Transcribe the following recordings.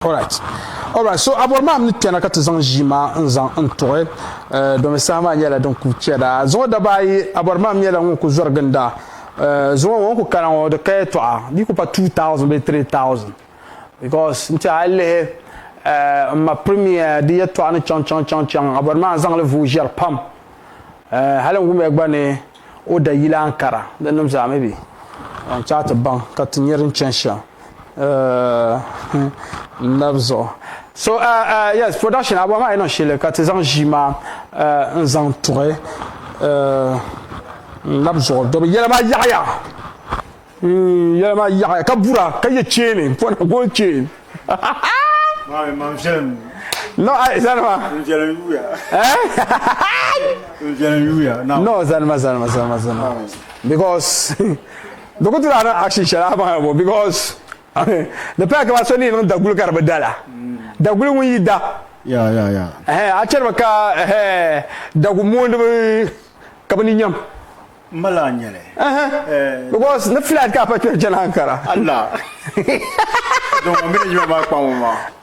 All right. So abonnement am tena ka tezan jima nzan ntore do me sama nyala donc tieda zo da bayi abonnement am nyala ko zorganda zo won ko kana o de kay to bi ko pa 2000 be 3000 because nti alle ma première dia to an chon abonnement zan le vouger pam halen gume gbane o da yila ankara dan nam za me bi on chat ban ka tinyerin chensha Nabzo. So yes, production abama ino shile katezan jima nzantoure nabzo do yelama yaya yelama yaya kabura kaye chene pona go chene mam jeune no zanma jeune yuya jeune yuya no zanma because the good action shala because the pack of Sony on the Gulkar Badala. The Gulu da. Yeah. I tell ka the Gumun Cabanium Malanyele. Because the flat cap at Janankara. Allah. Don't mean you are my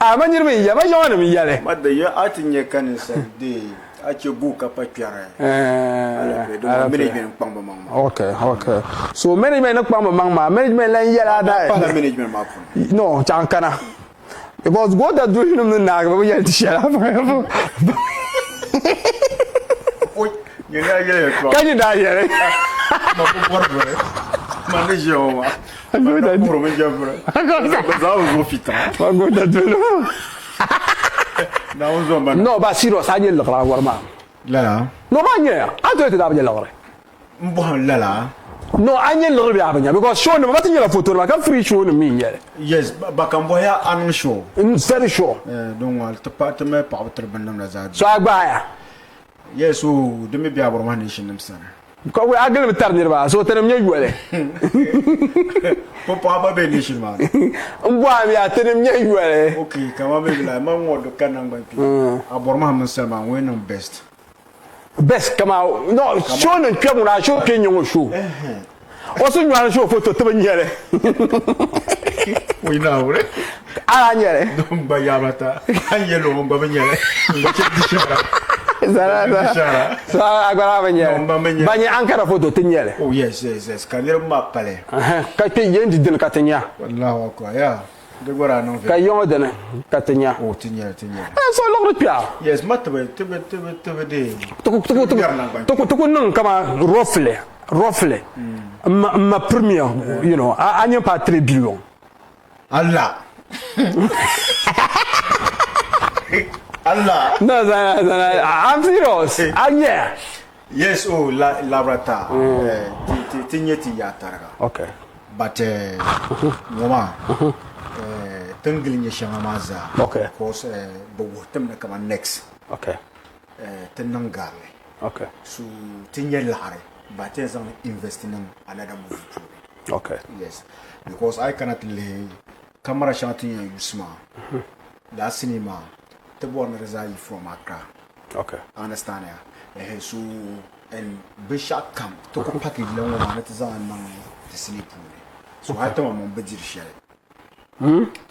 I mean, you're me yelling. But the year I think you can say, at your book up at Pierre. Okay. So many men up among my management line yellow management map. No, Chankana. Because what are doing in the Naga, we had to shut up. Can you die here? No, but serious, I didn't look like one man. Lala. No, man, I do it up the lower. Lala. No, I didn't look at it because show them what in your photo, like a free show to me. Yes, but Cambodia, I'm sure. Very sure. Don't want to part of my power to Bandam. So I buy. Yes, who the maybe our one nation, son. Because we are going to turn it so tell them you will. Papa, baby, nation, man. Why we are telling you well. Okay, come on, baby, like my word, the canon by people. Aborma Selman, win on best. Best come out. No, show them come on, show can you show. Also, you want to show photo to me. We know, right? I don't buy Yamata. I yellow on Babanyele. So I got Banya Ankara photo Tinyele. Oh, yes. Can you map pale? Kati Yendi del Catania. Allah, yeah. The word I know. Kayon de Catania. Oh, Tinya. So long Pia. Yes, Matabe, to no, come on, roughly. Ma première, you know, I n'ai pas très billion. Allah. Allah. No, I'm serious. Yeah. Yes, oh, Labrata. Tinyeti Yatara. Okay. But, woman, Tungling Yashamaza. Okay. Of course, but what come next? Okay. Tenangali. Okay. So, Tinyelare, but there's only investing in another movie. Okay. Yes. Because I cannot lay camera shooting in Usma. That cinema. The one reside from Accra. Okay. Understand ya? So and Bishop camp to come pack it long one at man to sleep. So I told my mom Bedir share.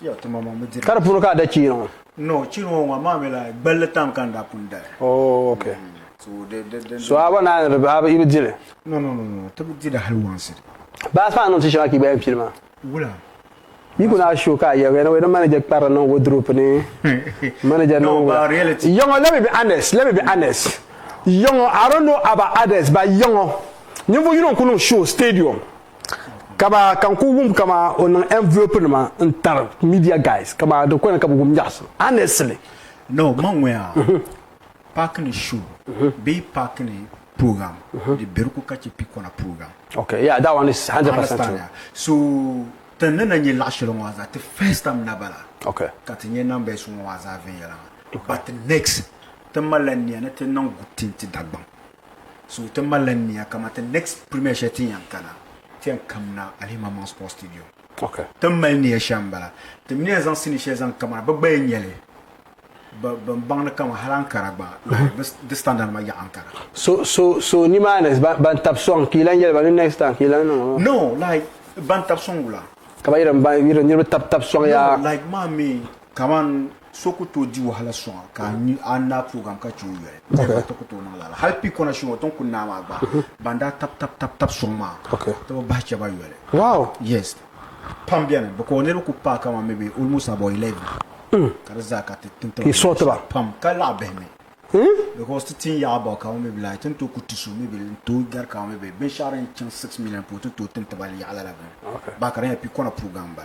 Yeah, to my mom Bedir. Carapuca de Chino. No, Chino, my mamma like Bellatam can happen there. Oh, okay. So I want to have even Jilly. No. To be did a hell once. That's why I'm not sure I keep a film. Wula. You can ask you, Kaya, when the manager parano would drop manager. No, but reality. Young, let me be honest. Young, I don't know about others, but young, you don't show stadium. Kaba kanku kama on envelope ma ntar media guys kaba do ko kaba jas honestly no man we are parking show be parking program the beruko kachi pick on a program. Okay, yeah, that one is 100% true. So tenena nye lashelo was the first time nabala. Okay. Katinye numbers was avela. But the next temalenia na tenon gutinti dagban. So temalenia kama the next premier shetin yankana. Tian kamna ali mama sports studio. Okay. Temalenia shambala. Temnia zan sinishe zan kama bagba nyele. Bang kama halan karagba. The standard ma ya ankara. So ni manes ban tap song kilan yele ban next time kilan no like ban tap song la. Kaba iram tap song ya like mami kaman soko to di wahala songa ka ni anna program ka chu yele to to na la hal pi kona shi woton kunna ma ba banda tap songa to ba cha ba yele wow yes pam bien bako ne ko pa kama maybe almost about 11 kar zakati tinto ki sotra pam kala behme because tin ya ba ka maybe la tinto kutisu maybe to gar ka maybe ben sharan 6 million pour to tinto bali ala la ba ka ren pi kona program ba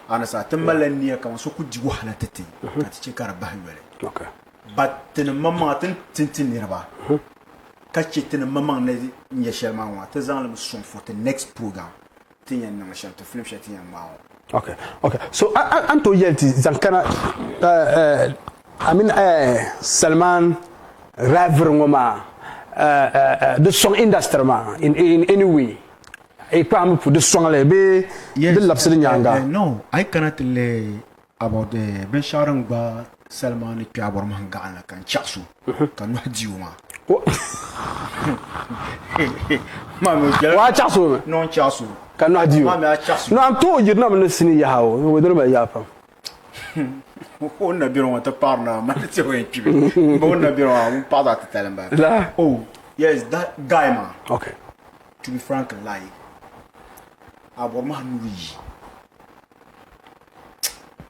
ana sa tambala niya kama so ku jigo halatati ati ce kara ba yele but tin mama tin ni ba ka ce tin mama ne nya shelma wa ta zan la son for the next program tin yan na shan to film shati yan ma okay so anto yelti zankana I mean Salman rêve ngoma de son industry ma in any way e pam pour de son le be de lapse de nyanga no I cannot le about the ben sharan ba Salman ki abor manga ana kan chasu kan no diuma mama wa chasu non chasu kan no diuma mama chasu no am to yirna mun sini ya hawo wo do ba ya pam on na biro ta parna ma te ho en kibi on na biro un pada ta telamba oh yes that guy man okay to be frank like abor ma nuri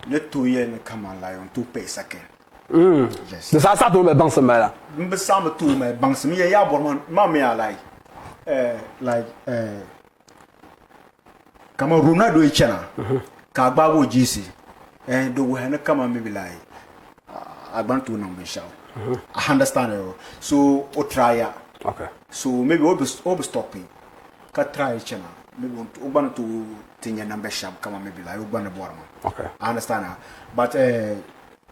le to ye ne kama lion to pay second yes de ça to me ban sama la mbe sama to me ban sama ya abor ma me like kama Ronaldo e chana ka gbabo jisi and the way na kama maybe like agban to no me show I understand it so o try okay so maybe we stopping ka try chana maybe o ban to tinya number shop kama maybe like o ban borma okay I understand but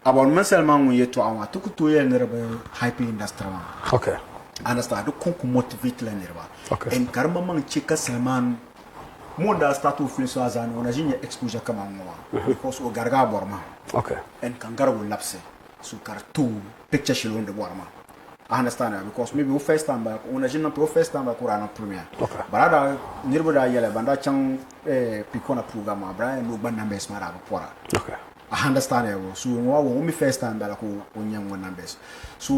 about myself man we to awa to ye nerba hype industry okay I understand do konku motivate la nerba okay en karma man chika Salman Monda start to feel so as an on a exposure kama ngwa because o garga borma okay and kangara will lapse so kartu picture shilo on the borma I understand that because maybe first time back on a first time back or premiere okay barada nirbo da yele banda chang pikona program Brian no ban numbers mara pora okay I understand it so we first time back ko onyam numbers so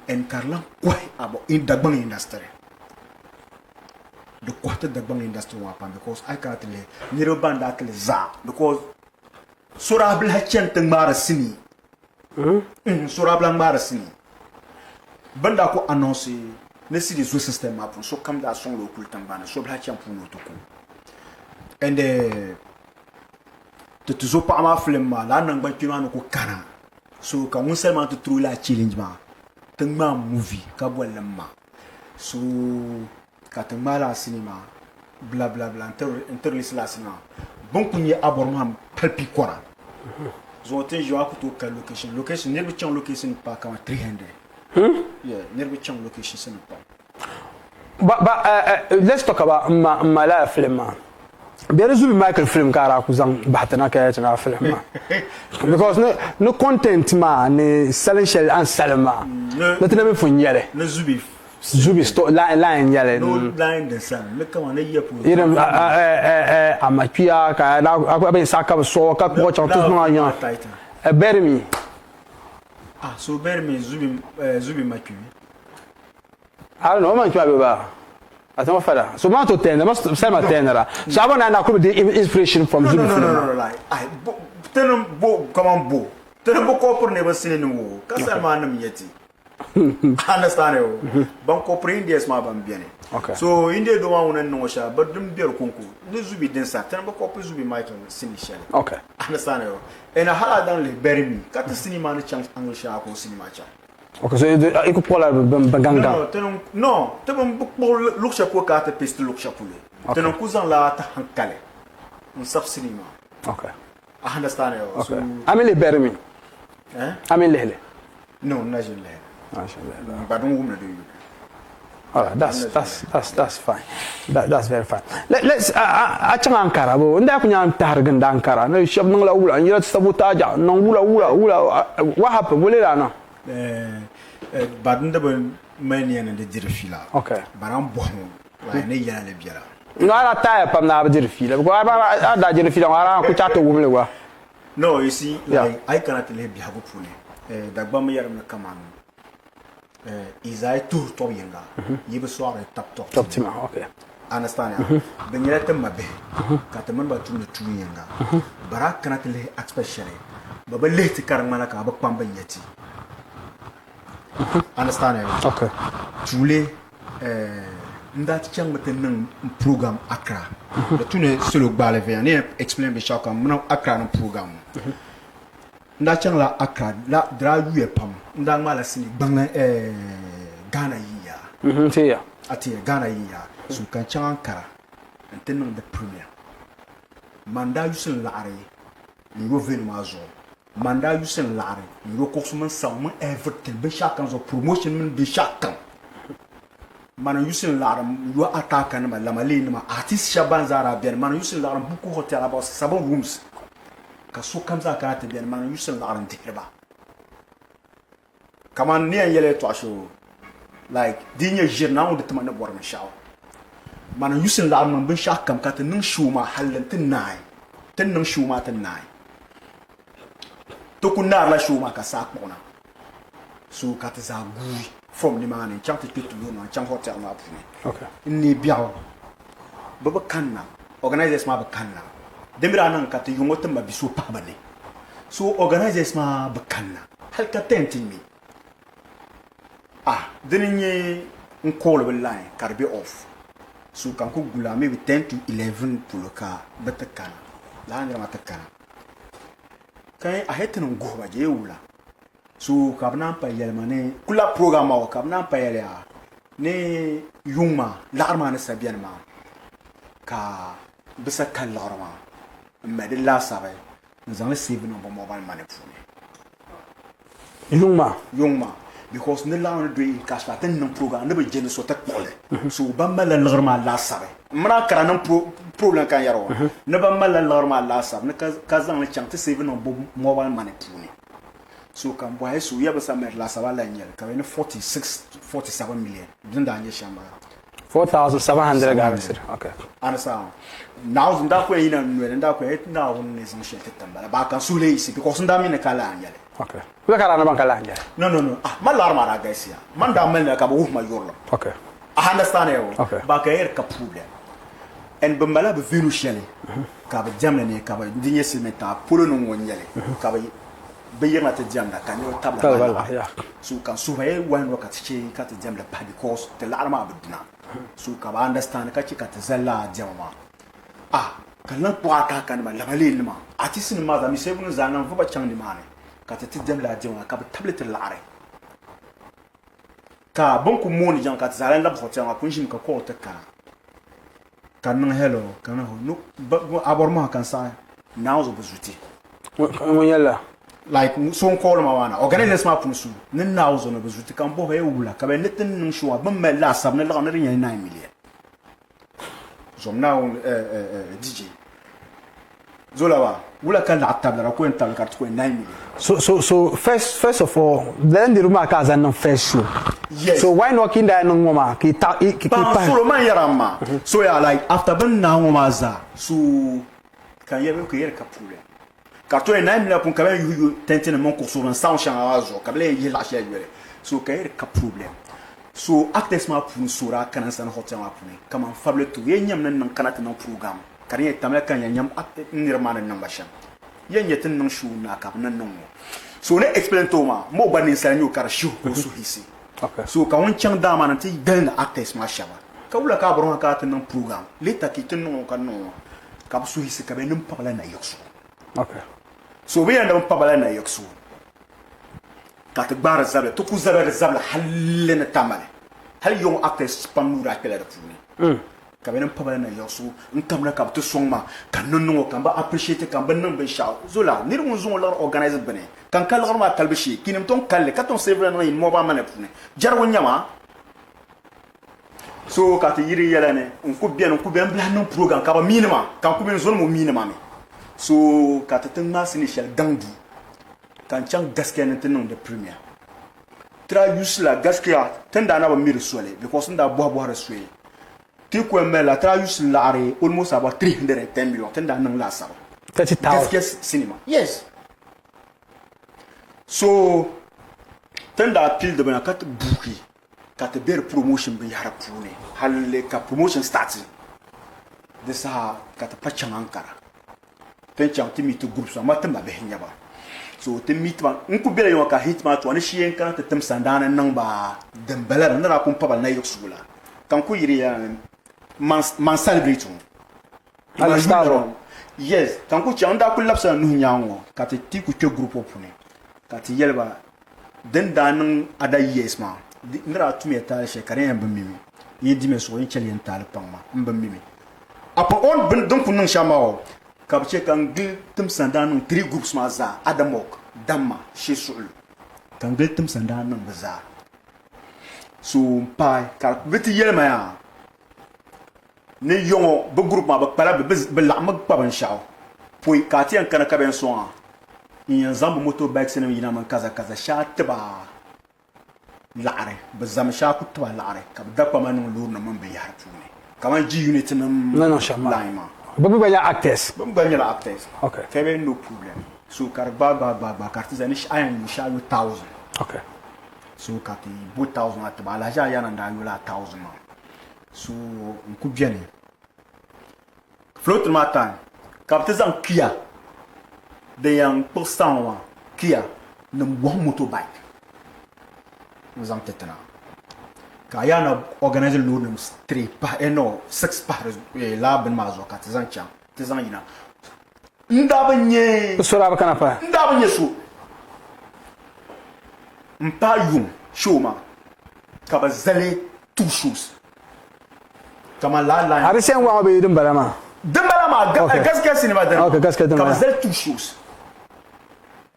en karla kwai about in the bank industry the quarter the bank industry wapan because I can't le niro banda atle za because surabla hachen tang mara sini surabla mara sini banda ko annonce ne si des système apon so kam da son lo kultan bana so bla hachen pour to ko and to tuzo pa ma film ma la nang ban kino ko kana so ka un seulement to trou la challenge ma tang ma movie ka bolam ma so katamala cinema bla bla bla interlis la cinema bon kunye aborma palpi kora zote jo akuto ka location ne bi chan location pa kama 300 yeah ne bi chan location sin pa but let's talk about mala film there is Michael film kara kuzang bahtana ka ya film because no content ma ne selling shell and salma no tena me funyele ne Zubi sto line yale no line the sun me kama na yepo irin amakia ka na abin saka so ka ko cha to no anya bermi so bermi zubi makui I don't know man tu ba atama fada so man to tender must say ma tendera so abana na ko the inspiration from Zubi no like I tenem bo come bo tenem bo ko pour ne ba sine no ka sa ma na miyeti understand you ban ko pre india ma ban bien okay so india do ma wonan no sha but dum bier konko ne zubi den sa tan ba ko pre zubi michael sinishale okay understand you and a hala dan le bermi kat cinema na chance angle sha ko cinema cha okay so il ko pola banganga no te bon bo look sha ko ka te piste look sha pule tenon kuzan la ta hankale on sab cinema okay I understand you okay amele bermi amele no najile but don't woman do you all right that's fine that's very fine let's achanga ankara bo nda kunya targan da ankara no shab nang la wula yira sabotage nang wula what happened wole la no but nda bon mania na de dirfila okay baram bo wa ne yana le biara no ala ta pam na dirfila ko ada dirfila ara ku chato wumle wa No, you see, like I cannot let be hago pune. Dagbam yaram na kaman. Izai tour to yenga. Yibe soare top. Top team, okay. Understand ya? Benyere tem mabe. Kataman ba tun tu yenga. Barak cannot let especially. Baba lehti karang mana ka ba kwamba yeti. Understand ya? Okay. Tule ndat chang meten program Accra. Le tune solo bale ve ne explain be chaka mna Accra no program. Ndat chang la Accra la dra yu pam. Ndak mala sini bang Ghana yiya. See ya. Ati Ghana yiya. So kan chang Ankara. Enten the premier. Manda yusen laare. Ni ro ven mazo. Manda yusen laare. Ni ro koksuman sauma everything be chaka zo promotion men be chaka. Mana yusin laram you attack and lamali ma artist shaban zara bien mana yusin laram buku hotel about 7 rooms ka so kamza karate bien mana yusin laram dirba kaman ne yele to asho like dinya jirna on de tama na bor na shaw mana yusin laram bin sha kam ka tin shuma halantin nai tin nan shuma tin nai to kunna la shuma ka sa kona so ka ta za gui from the man in chang to no chang hotel ma puni Okay. Ni biaw baba kanna organizers ma ba kanna demira nan ka to yungotum ma biso pa bane so organizers ma ba kanna hal ka tentin mi deninye call the line karbe off so kan ko gula maybe 10 to 11 pour le cas batakana la ngira matakana kay ahetin go ba je wula so kabna pa yelmane kula programme o kabna pa yelya ne yuma l'arma ne sabian ma ka bisa kan l'arma medilla sabe nous allons suivre nos mobile money yuma because ne la on do cash la ten non programme ne be jeni so tek pole so bamba la l'arma la sabe mra kara non problème kan yaro ne bamba la l'arma la sabe ne ka zan le chante suivre nos mobile money so kan boy so yaba samer la sabe la nyel ka 47 million dinda anye shamba 4,700 garis. Okay. Understand? Now nda ko ina nwere nda ko et na won ne zin shete tambala ba kan sule isi because nda mi ne kala anyale. Okay. We kala na ban kala anyale. No. Man la arma ra guys ya. Man da mel ka ba ma yorlo. Okay. I understand you. Okay. Ba ka er ka problem. En be mala be vinu shele. Ka ba jamle ne ka ba dinye se meta polo no wonyele. Ka ba be yema te jamda kan yo tabla. Yeah. So kan suhaye wan wakati che ka te jamla pa because te la arma abduna. So ka ba understand ka ci ka te zalla jama. Kalan kwata kan ma lamali ma atisin ma da mi sebun zanan fu ba chang di mane ka te jamla jama ka ba tablet laare ka bon ku moni jan ka zalan lab hotel ma kun shim ka ko ta kan nan hello kan ho no aborma kan sa now zo buzuti Mo yalla. like so call ma wana organize ma punsu nin now zo no buzuti kan bo he wula ka be netin nun shuwa ban me la sab ne la ne rin 9 million so now DJ Zolawa wula kan la tabla ko en tabla ka ko 9 million So first of all, then the rumor has an first show. Yes. So why not in that no mama? Ki solo man yarama. So yeah, like after ben na ngoma za. So kan yebe ko yer ka problem. Karto 9 million pour quand même you tenter mon cours sur un sans champ azo. Kabele yi la chez yele. So ka yer ka problem. So acteurs ma pour sura kan san hotel ma pour. Comment fable to ye nyam nan kanata nan programme. Kariye tamla kan nyam acte nirmana nan bashan. Yetin nan shu na ka nan nan. So ne explain to ma mo banin san yo kar shu ko su hisi. Okay. So ka won chang da man ti gan actors ma shaba. Ka wula ka bron ka tan nan programme. Leta ki tan non kan non. Ka su hisi ka be nan pabala na yoksu. Okay. So we and pabala na yoksu. Ka ta bar zabla to ku zabla halena tamale. Hal yo actors panura kala da funi. Ka be nan pabala na yoksu in kamra ka to songma kan non kan ba appreciate kan ban nan be sha. Zola ni mun zo la organize bane. Kan kal garma kalbishi kinim ton kalle katon seven na in moba mane fune. Jarwo nyama. So ka ta yiri yala ne ku bien bla non program ka ba minima kan ku ben zone mo minima me. So ka ta tan masini shel dandu. Kan chang gaskiya ne tan da premier. Tra yusla gaskiya tan da na ba mir sole because nda bo reswe. Ti ko mela tra yusla are almost about 310 million tan da nan la saba. gaskiya cinema yes so tanda appeal da bana kat buki kat ber promotion bi har pune halle ka promotion start de sa kat pachan ankara ten chang timi to group so matam ba behnya ba so te mitma nku bela yo ka hitma to ani shiyen kan ta tam sandana nan ba dembala na ra kun pa na yok sula kan ku yiri ya man celebrate yes kan ku chanda ku lapsa nu nyango kat ti ku ke group opune kat yelba den danin ada yes ma nira tumi ta shekare yan bamimi yi dime so yin chali tal pangma mbamimi apa on ben donc nun shamao kabche kan gil tum sandan 3 groups ma za adamok damma shisul kan gil tum sandan nun baza so pai ka beti yelma ya ne yongo be group ma ba pala be la ma pa ban shao poi ka ti an kana ka ben so in zambu moto bike sene yina man kaza sha tba laare ba zam sha ku tba laare ka da pa man lur na man be yar tuni kama ji unit nam non shama laima ba ba ya actors okay febe no problem so kar ba kartiza ni ayan ni sha 1000 okay so kati bu 1000 atba la ja yana nda yula 1000 ma so ku biene flotte matan kartiza kia de yang pourcent kia ne bon motorbike nous en tetana kaya na organiser le nom street pas et non 6 par la ben mazo katizan cha tizan ina ndabanye sura ba kana pa ndabanye so mpa yum shoma kaba zale two shoes kama la ari sen wa be dum balama gaskiya sinima da okay gaskiya dum kaba zale two shoes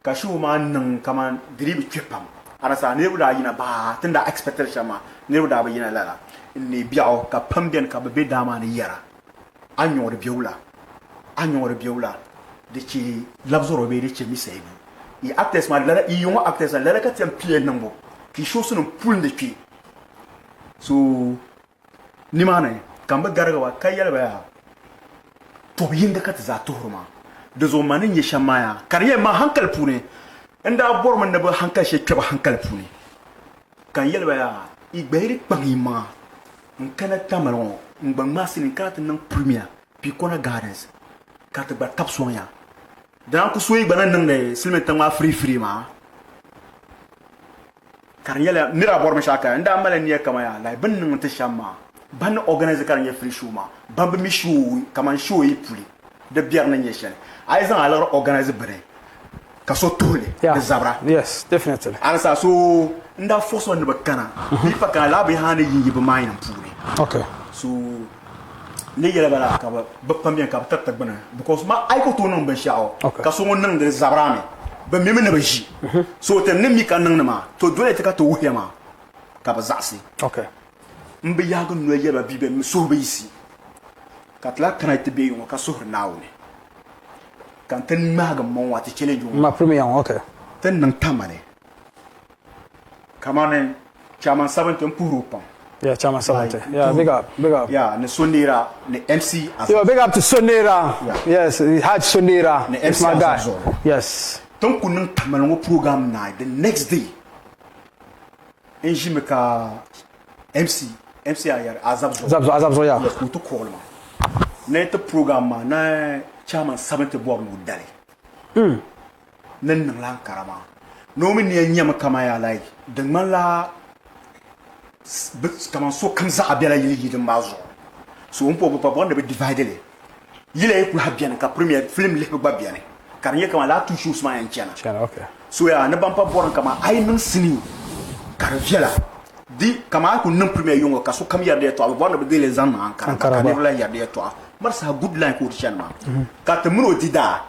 ka shoma nan kama diribi kwepam arasa ne buda yina ba tunda expectation ma ne buda ba yina lala ne biao ka pambien ka be dama ne yara anyor biaula de ci labzoro be de ci misaibu i acteurs ma lala i yongo acteurs lala ka tem pie nambo ki shosu no pul de ki so ni mana kamba garga wa kayal ba to yinda ka za tuhuma da zo manin ya shamaya kariye ma hankal pune inda bor man da ba hankal she ke ba hankal pune kan yelba ya igbeiri pangima nkana tamalon ngbang masini kata nang premier pi kona gardens kata ba tapson ya dan ku soyi bana nang ne silme tanga free ma kan yela mira bor ma shaka inda amala niya kama ya lai ban nang ta shamma ban organize kan ya free show ma ban mi show kama show yi puli de biar na nyeshen aisan alors organize bare kaso tole de zabra yes definitely ansa so nda force on bakana bi pa kan la bi hane yingi ba mayin puli okay so ne yela bala ka ba pambien ka tatta bana because ma ay ko to non ba shao kaso ngon nang de zabra me ba meme na ba ji so te ne mi kan nang na ma to dole te ka to wuya ma ka ba zasi okay mbe yago no yela bi be so ba isi katla kana te be yo ka so naawne kan ten maga mon wati challenge ma premier okay ten nang tamane kamane chairman 7 pour pan yeah chairman 7 yeah big up yeah ne sonira ne MC as yo big up to Sonira yes Haj Sonira it's my guy yes ton kunun tamalongo program na the next day enjimeka MC ayar azabzo ya yes to call ma ne to program na chairman 7 board no dale nan nan lan karama no min ne nyama kama ya lai dan mala kama so kan za abela yili de mazo so on peut pas prendre de divider les il est pour bien ka premier film le ba bien car nye kama la toujours ma en tiana okay so ya ne ban pa boran kama ay nan sini car viela di kama ko nan premier yongo ka so kam ya de to ba no be les ans en car ne la ya de to mar sa good line ko tiana ka te muno dida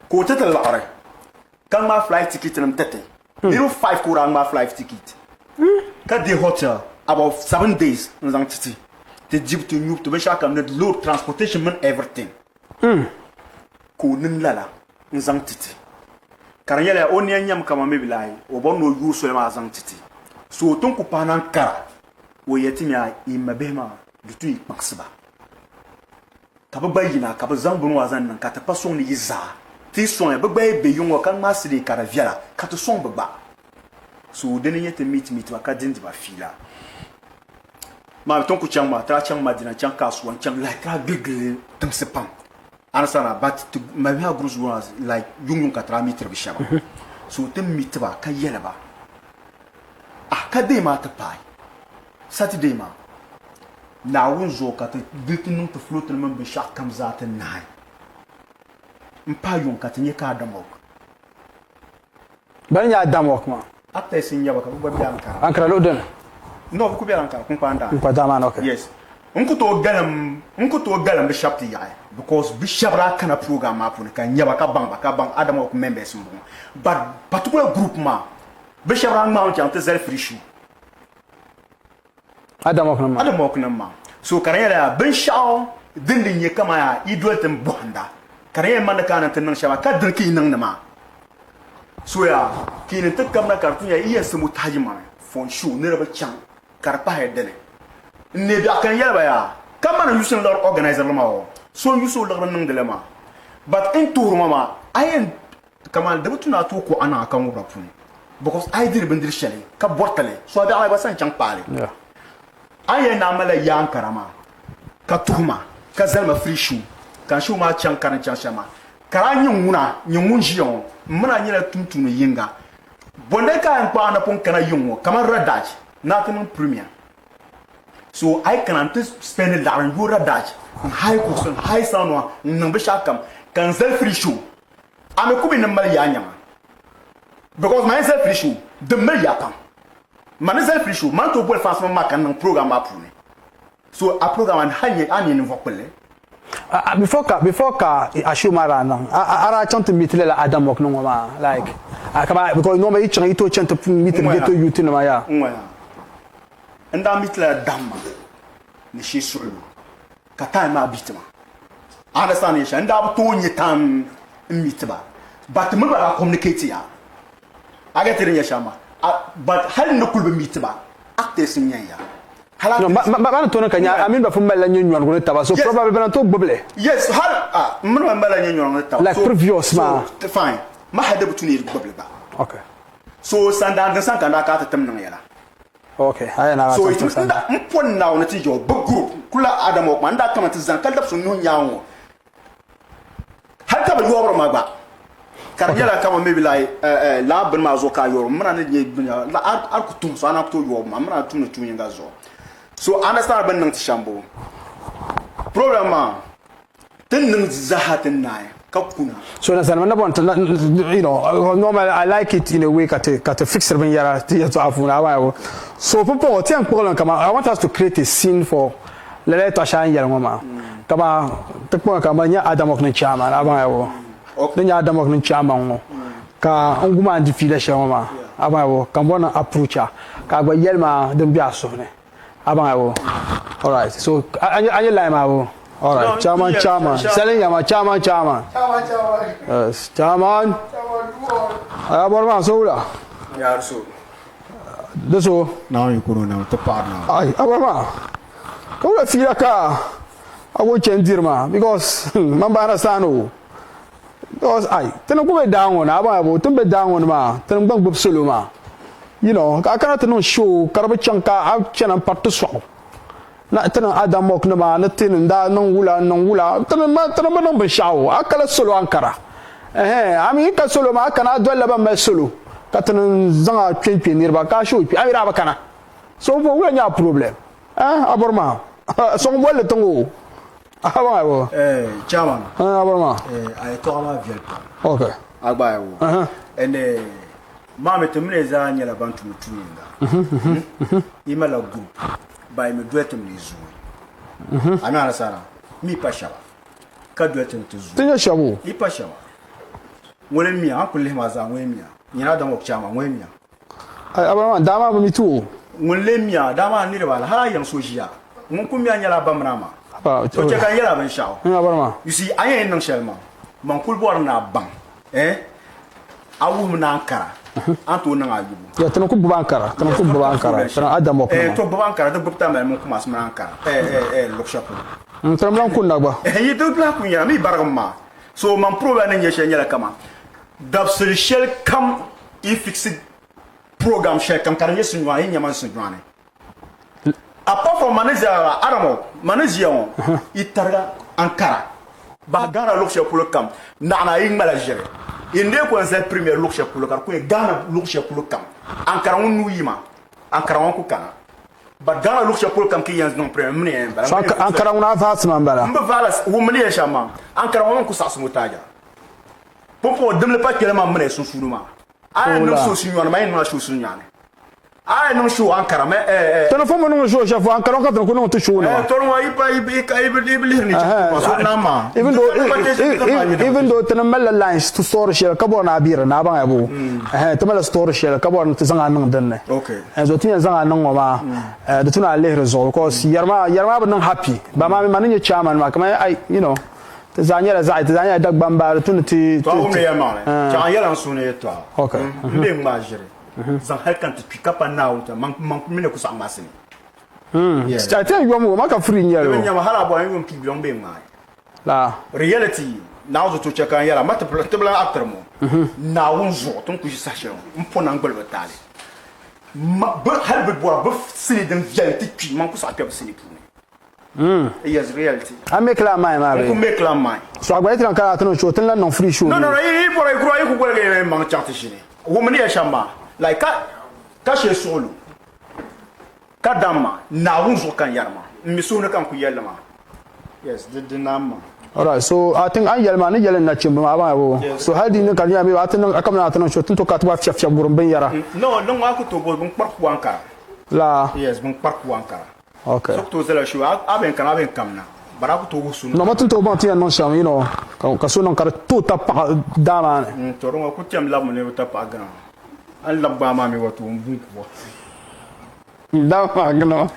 ko tata la are kan ma flight ticket nam tete 05 ko rang ma flight ticket ka the hotel about 7 days nzang titi te jib to nyup to be shaka net load transportation man everything ko nin lala nzang titi karanyela on nyam kama mebilai o bonno yu so ma zang titi so ton ko panan kara wo yetimia imabema gitu ipaksiba ka ba bayina ka ba zan bunu wazan nan ka ta pa song ni yiza ti song ya ba bay be yungo kan masri ka da viala ka to song ba so deni yete meet ba ka din ba fila ma ton ku changma tra changma dina chang kasuwan chang like tra giggle tam sepam anasana but ma ha grus was like yung ka tra meet bi shaba so tem meet ba ka yela ba ka de ma ta pai Saturday ma na wun zo ka ta giltin ta float man bi shak kam za ta nai mpa yon ka tinye ka damok ban ya damok ma atta sin yaba ka ba bi ankara ankara loden no ku bi ankara kun panda kun pada man okay yes unku to galam bi shap ti ya because bi shabra kana program ma pun kan yaba ka bang adamok members mbon but particular group ma bi shabra ma on chante self issue adamok na ma so karaya bin shao dindin ye kama ya idolten bonda karaya man kana tan nan shaba ka dirki nan na ma so ya kinin ta kamna kartun ya iya su mutajima fon shu ne ba chan karpa hedene ne da kan yaba ya kama na yusun lor organizer ma o so yusun lor nan de ma but in tour mama ayen kamal da mutuna to ko ana kan wurafun because I dir bindir shale ka bortale so da ai ba san chan pale yeah aye na mala yan karama ka tuhuma ka zalma free shoe kan shu ma chan kan chan shama kara nyungun jion muna nyira tuntunu yinga bonde ka en pa na pon kana yungo kama radaj na tan premier so I can spend la ran yura daj high cost high sound wa nan be shakam kan zal free shoe ame kubi na mala yanyama because my self free shoe de mel yakam man self issue man to bol façon ma kan programme apune so a programme hanye ani no vokole before ka ashumara nan ara chant mitle la adam ok no ma like akaba because no me chant ito chant mitle geto yuti no ma ya nda mitle damma ni shi sulu kata ma bitma understand ya nda to nyitam mitba but me ba communicate ya agatere ya shama but hal no kulbe mitba acte sinyaya no ma to kanya amin ba fum mala nyon ko taba so probably ban to boble yes hal mun ma mala nyon taba like previous ma fine ma hada butuni boble ba okay so sanda da san kanda ka ta tamnan yala okay aya na so itu nda mpon na on ti jo group kula adamo ma nda kama tizan kalda sun nun yawo har ka ba yobro ma ba karnyala kama maybe like la ben ma zo ka yoro mana ne la ar kutum so ana to yo ma mana tum tum yinga zo so understand ben nan tishambo problema tin nan zahatin nae ka kuna so na sanna bon you know normal I like it in a way ka fix ben yara ti to afuna wa so popo ti an problem kama I want us to create a scene for lele to shan yara mama kama te po kama nya adamok ne chama na ba wo den ya adamok ne chama ngo ka nguma ndi fila shama aba wo kan bona approacha ka gba yelma dem bia so ne aba wo all right so anya line ma wo all right chairman selling yama chairman yes chairman aya borma so la ya so deso now you kono na to partner ai abama ko la fila ka awo chendirma because mamba na sano because ai tena ko be down na aba bo tumbe down ma tena bang bob solo ma you know ka kana tena show karba chanka a chena patto so na tena adamok na ma na tena nda non wula tena ma non be shawo akala solo ankara ami ka solo ma kana dolla ba ma solo ka tena zanga twenty nirba ka show pi amira ba kana so bo wula nya problem aborma so mo le tongo aba wo chairman aborma ay to ama viel okay agba wo ene mame to mine za nya la bantu mutuinga imala group by me duetem lizu ana ala sara mi pashawa ka duetem tuzu tinya shabu mi pashawa wole mi an kulle ma za wole mi nyina da mo chama wole mi ay aborma dama ba mi tu wole mi dama ni ba ha yan sojiya mun kun mi anya la bamrama so che kan yela ban shaw aborma you see ayen nan shelma man kul bor na bang awu na ankara anto nan ajubu ya tana ku bankara tana adamok to bankara da bupta mel mun kuma asman ankara lokshapo Tram kunna ba. Yi do bla kunya mi barama. So man proba ne nyeshe nyala kama. Dabsul shell kam I fixed program shell kam karanye sunwa yi nyaman sunwane. Apart from manager Aramo, manager itarga Ankara. Ba Ghana look pour le camp. Nana ing manager. Inde ko en premier look pour le camp. Ko Ghana look pour le camp. Ankara on nuima. Ankara on ko kana. Ba Ghana look pour le camp ki yans non premier mne. Ankara on a vas man bala. Mbe valas wo mne chama. Ankara on ko sas mutaja. Popo demle pas kelema mne so sunuma. Ay no so sunwana may no so sunwana. Ah non show Ankara mais tu ne fais pas non show chef Ankara quand on connaît show non tu ne pas even though tu ne mets la lines to store shell kabor na bira na ban abu tu mets la store shell kabor tu zanga nan danne okay zo tin zanga nan ma da tuna le result because yarma ba nan happy ba ma manin chairman ma kamar ai you know tazanya la zai tazanya dag bamba tun ti to ne ya ma ta yala sunne to okay mbe ma jere zan halkan tu kapa na uta man mine ku sang masini I tell you mo maka free nyalo nyama hala bo yum ki bion be mai la reality now to check kan yala mata plan actor mo na unzo ton ku sashe mpo na ngbel betale ma ba halbe bo ba sini den vianti ki man ku sa pep sini pu yes reality I make la mai ma be ku make la mai so agba itran kala ton show ten la non free show no I for I grow ku go man charte shine wo mani ya shamba like ka she solo ka dama na wunzo kan yarma misuna kan ku yelma yes the nama alright so I think an yelma ni yelen na chimba ma ba bo so hadi ni kan ya be atan akamna atan show tin to ka tuba fiaf burum ben yara no wa ku to bo bun parku ankara la yes bun parku ankara okay so to zela show aben kamna baraku to wusun no matin to bon ti non sham you know ka so non kar to ta pa dama to rongo ku tiam lamu ne ta pa gran an labba ma mi wato mbun ko da ma gno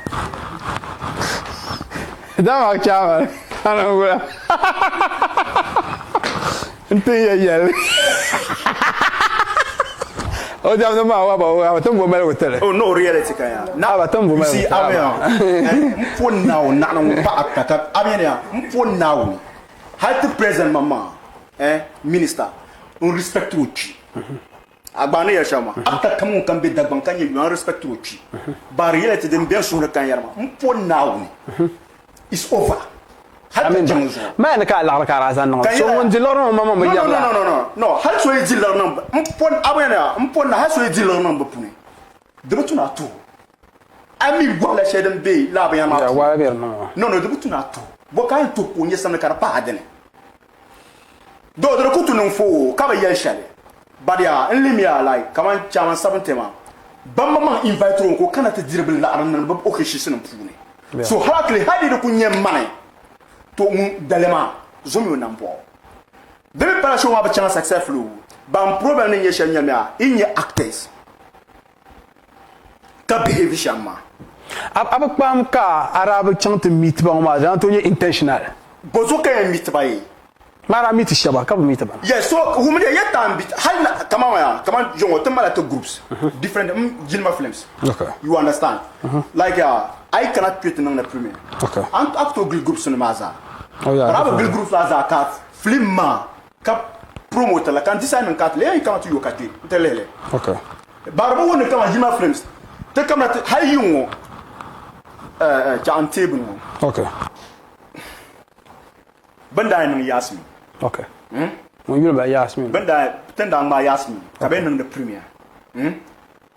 da ma chama ana ngula nti yel o da no ma wa ba wa to mo mele wotere oh no reality kan ya na ba to mo mele see amen mfon now na no pa ataka amen ya mfon now halt present mama minister on respect uchi agbane ya shama after kamun kan be dagban kan you respect uchi ba reality dem be so kan yarma mfon now it's over حتى ما أنا كأ ka razan no so won dilor mama mo yalla no hal so dilor no mpon abena mpon na hal so dilor no bapune de butuna to ami wala shedem be la ba yama wala ber no de butuna to bo kan to ko nyesa na kar pa adene do kutu no fo ka ba yel shale badia enlimia like kaman chama 70 ma bamba man invite ron ko kana te dirbil la aran ba o khishi sinam pune so hakli hadi de kunyem mane to dalema zomi nampo de para show ma chance successful ban problem ni yesha nyamia inye actors ka behave shama abakpam ka arab chante meet ba ma jan to intentional bozo ka meet ba yi mara meet shaba ka meet ba yes so who me yet am bit hal kama jongo temala to groups different jinma films okay you understand like I cannot put in the premier okay and up to groups in maza oh yeah but I groups as a cat film ma cap promoter la kan design cat le kan tu yo kat telele okay barbo won kan jinma films te kama hay yungo table okay banda nan yasmin okay mo yul ba yasmin banda tenda ma yasmin ka ben nan the premier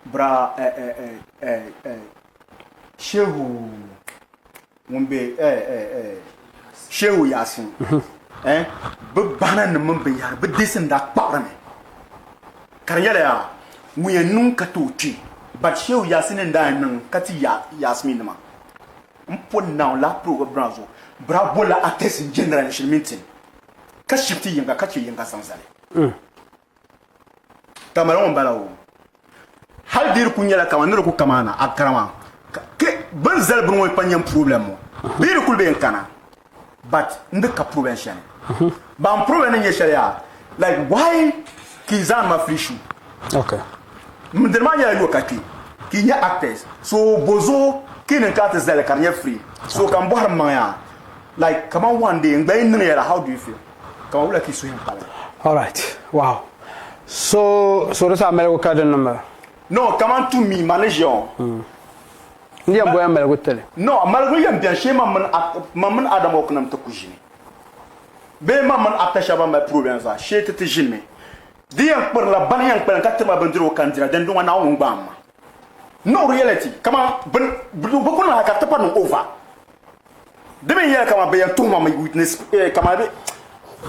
bra shehu wombe shehu yasin be banan mun be yar be disin da kparame karyala ya mu ya nun ka toci but shehu yasin da nan kati yasmin ma mpon now la pro brazo bravo la attest in general meeting ka shifti yanga ka ce yanga sansale tamaron balawo hal dir kunyala kamaniro ku kamana akrama ke ban zalbun way panyam problem mo bir kulbe yankana but ndika problem shane ban problem ne sharia like why kizan ma frishu okay mderma ya yo kati kinya actors so bozo kinen carte zale karnya free so kan bohar maya Like, come on, one day, and how do you feel? Come on, like you swim. All right. Wow. So that's our medical card number. No, come on to me, manager. Ndiye boya medical tele. No, malgré yam bien chez maman Adam Okunam to cuisine. Be maman apta shaba ma problème ça. Chez te jilme. Diyan pour la banyan pour 4 ma bandiro candidat den do na on bam. No reality. Come on, beaucoup na carte pas no over. Demain hier comme ben tout ma witness comme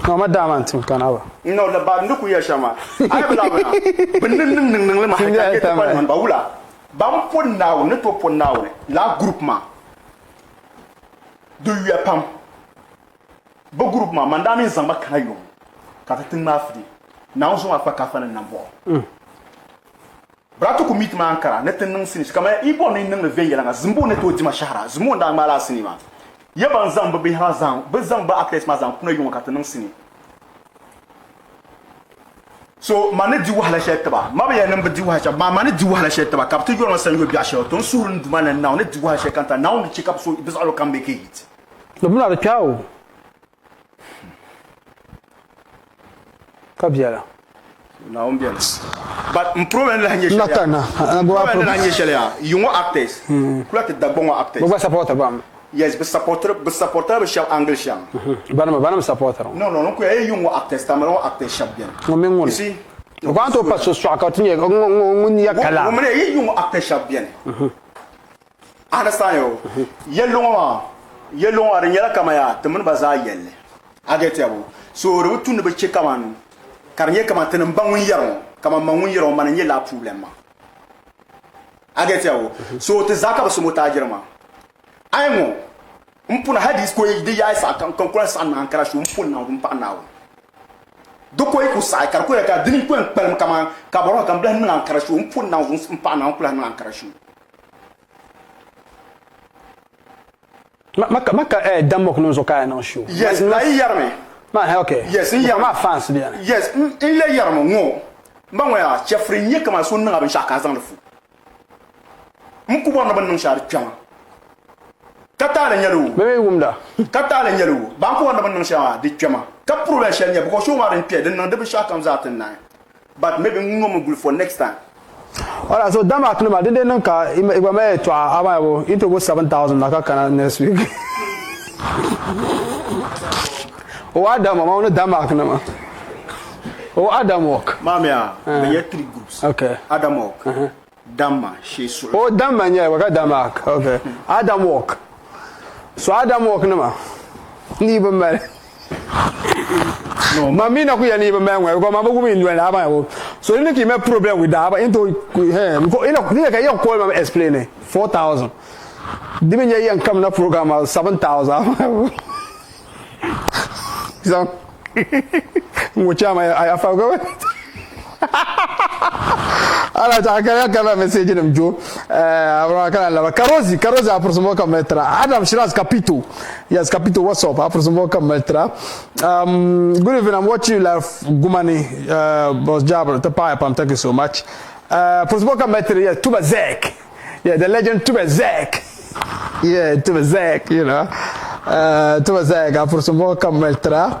non madame antum kanawa non la ba nduku ya shama ay bla bla ben le ma ka ta man ba wula ba mo pon naw ne to pon naw la groupement de UAPAM bo groupement mandami zamba kayo ka ta tin ma fidi na on so afa ka fa na nambo brato commit ma ankara ne tin nan sinis kama ibo ne nan ve yela nga zimbo ne to di ma shahara zimbo nda ma la sinima yaban zamba bi hazan be zamba akres ma zan kuna yun ka tan sini so mane di wahala shetaba ma be yan be di wahala ma mane di wahala shetaba kaptu yon san yo bi ashe ton surun du mane na on di wahala shekanta na on check up so be zalo kan be kit no muna da kyau kabiala na on bien but problem la hanye shele nakana go apro la hanye shele you want actors kula te da bon actors go supporter bam. Yes, be supporter be shall angle sham. Banam supporter. No, ko e yung actors tamaro actors sham bien. You see? Quanto passo sua ka tinha ngun ya kala. Mo me yung actors sham bien. Understand yo? Yellow nyala kama ya temun baza yelle. Agete abo. So re tun be cheka man. Karnye kama tenem bangun yaro, kama mangun yaro man nyela problème. Agete abo. So te zaka baso motajirma. Aimo mpuna hadis ko de ya sa kan kon san nan kara shu mpuna mpa nawo do ko ku sai kar ko ka dini ko pelm kama ka boro kan blan nan kara shu mpuna mpa nan kula nan kara shu maka damok no zo ka nan shu. Yes la yarme ma okay yes ma fans bien yes in la yarme ngo mbanwa ya chefri nye kama so nan abin shaka zan fu mkubo na ban nan shar chama kata la nyalo bebe wumda kata la nyalo banko wanda ban sha di chama ka problème sha nya because show marin pie den de sha kam zaten na but maybe ngom gul for next time. Ora so dama knuma de nan ka igba me to abawo into go 7,000 na ka kana next week o adam ma no dama knuma o adam walk mamia me ye 3 groups okay adam walk Dama shesu o dama nya waka dama okay adam walk so adam walk nama ni ba mare no mami na ku ya ni ba menwe ko ma bugu mi ndwe na ba wo so ni ki me problem with that into he ko ina ku ka ya call ma explain 4,000 dibe nya yan kam na program 7,000 so mo chama I forgot ala ta kala message dem jo abra kala la karozi aproximo comme metra adam shiraz capito yes capito what's up aproximo comme metra good evening, I'm watching you live Gumani boss Jabber the pipe, thank you so much aproximo comme metra yeah Tuba Zek, yeah the legend Tuba Zek, yeah Tuba Zek, you know Tuba Zek aproximo comme metra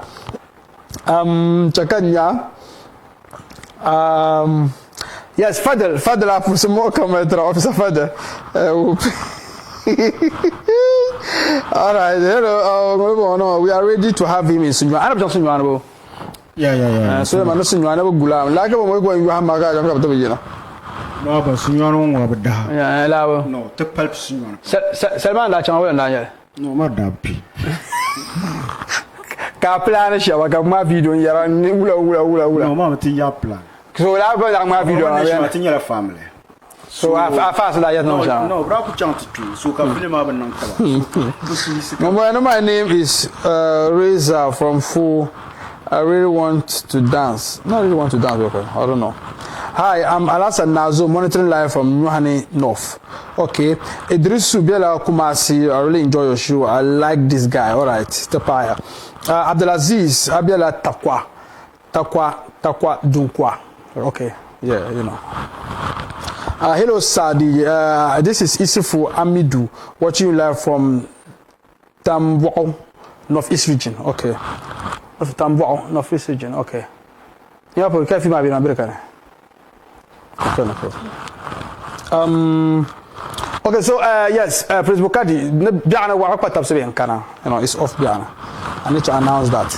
chakanya yes, Fadel for some more comment, Officer Fadel. All right, hello. We are ready to have him in Sunjuan. I'm just Sunjuan. Yeah. So I'm not Sunjuan. Gulam. Like when we go in Yamaga, I'm going to be, you know. No, but Sunjuan won't have that. Yeah, no, the pulp Sunjuan. Selman, that's how I'm not. No, not that. Kaplan, show a my video. You're no, Mamma, your plan. So I've got my video. I'm your family. So I fast like that. No, Braco chance to so can film up my name is Reza from Fu. I really want to dance. Not really want to dance, okay. I don't know. Hi, I'm Alasan Nazo, monitoring live from Yohane North. Okay. Idris Subiela Kumasi, I really enjoy your show. I like this guy. All right. Tapaya. Abdelaziz Abiela Takwa Dunkwa. Okay. Yeah, you know. Hello, Sadi. This is Isifu Amidu, watching you live from Tambo, North-East region, okay. North-East region, okay. Yeah, but can you find me in America? Okay, no problem. Okay, so yes, Prince Bukadi, Biana Wakata Sabian Kana, it's off Biana. I need to announce that.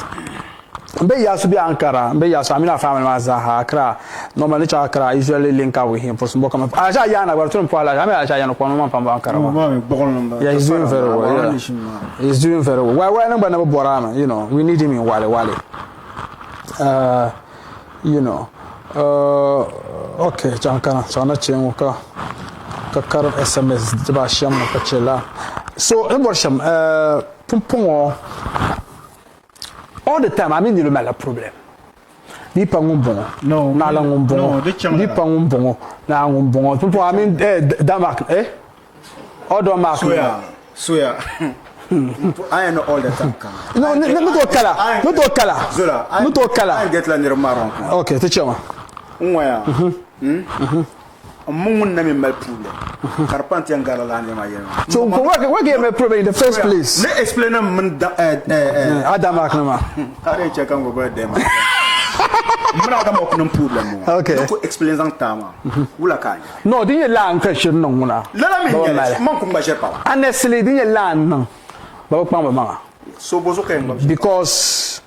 Be yasu bi Ankara, be yasu Amina family Mazaha Accra. Normally Accra usually link up with him for some book. Aja Yana, we're talking about Aja Yana Kwama from Ankara. Yeah, he's doing very well. Yeah. He's doing very well. Why number Borama, we need him in Wale Wale. Okay, Jankana, so not Chemuka. Kakar SMS, Jabasham, Pachela. So, Embosham, Pumpon. All the time, I mean, you have a problem. Di pangumbongo. No, na langumbongo. Di pangumbongo. Na langumbongo. People, I mean, Damak, All Damak. Soya. I know all the time. No, not color. Not color. Zola. Not color. I get la near Maron. Okay, teach you. Among them in my problem. Carpentian Galaland. So, what gave me a problem in the first place? Let's explain them. Adamak. I check on about them. Okay. Explain some time. No, didn't you learn question? No, honestly, didn't you learn? No, so because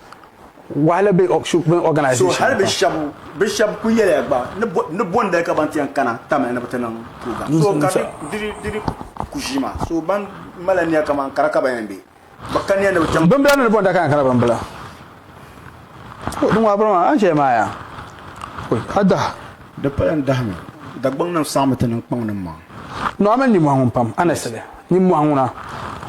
while a big organization, so Bishop Kuyaba, no one that Cabantian Kana, Taman program. So did Kushima, so Ban Malania Kaman Karakabandi. But can you never jump? Don't be on the Canabambla. No, Maya. Ada. The parent dame. The bone of Samaritan and Ponema. No, I'm any one pump, honestly. Nimwana.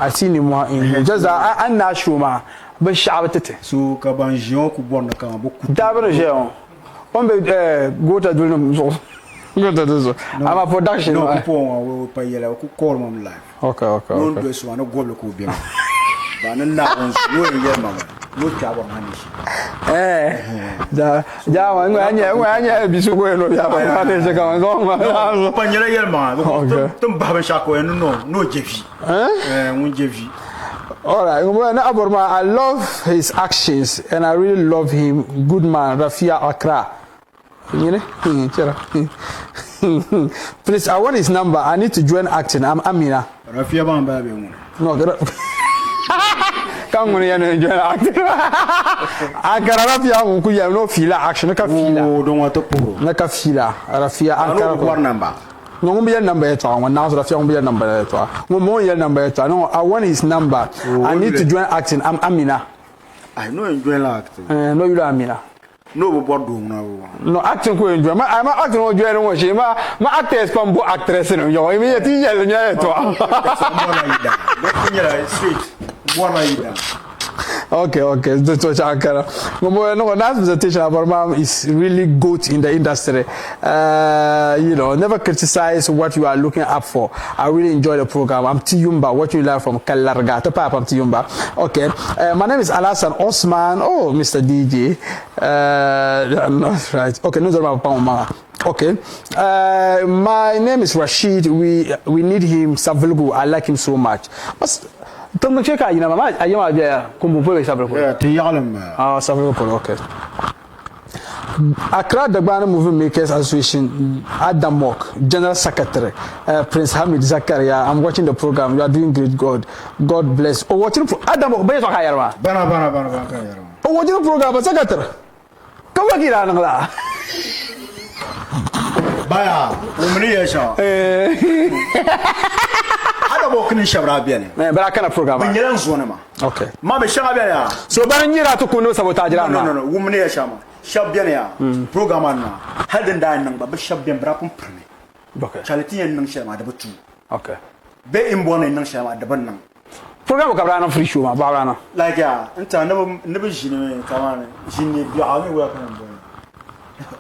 I see Nimwa in just I'm not sure, but shout it. So Cabanjon could want to come. Dabber, go to do I'm a production. No, will pay yellow, call mom life. Okay. No dress one, no go look. But now, no job of money. Be so well. No, Jeffy. All right. I love his actions and I really love him. Good man, Rafia Accra. Please, I want his number. I need to join acting. I'm Amina. Rafia Bamba. No, come on and join acting. I got Rafia who you have no feel action. No, don't want to pull. Like a fila. Rafia Accra number. No be a number at all. Now Rafia be a number at all. No more your number at all. No, I want his number. I need to join acting. I'm Amina. I know you join acting. No, you are Amina. No, no acting ko enjoy. I'm acting on join wo she ma actors from bo actress no yo. E me ti yel nya to. Okay. That's what I can. No, that presentation about mom is really good in the industry. Never criticize what you are looking up for. I really enjoy the program. I'm Tiyumba, watching you live from Kalarga. To Papa, I'm Tiyumba. Okay. My name is Alasan Osman. Oh, Mr. DJ. I'm not right. Okay, no, okay. My name is Rashid. We need him. Savulgu. I like him so much. But Tom check out, mama. I am there. Come for okay. Accra Dagbana Movie Makers Association, Adam Mok, General Secretary, Prince Hamid Zakaria. I'm watching the program. You are doing great. God bless. Oh, watching Adam Mok. Bana. Oh, watching the program, Secretary. Come on, Kirana. Baya, Ada walking in Shabrabian. But I cannot program. Okay. Mamma Shabia. So Banira to Kuno sabotage. No, woman here, Shama. Shabiania, programmer, Hadden Dine, but Shabian Brapum Prime. Okay. Charity and Nunsham at the two. Okay. Be in one and Nunsham at the Bunam. Program Cabrana free show, Barana. Like, never seen come on. She need your army working.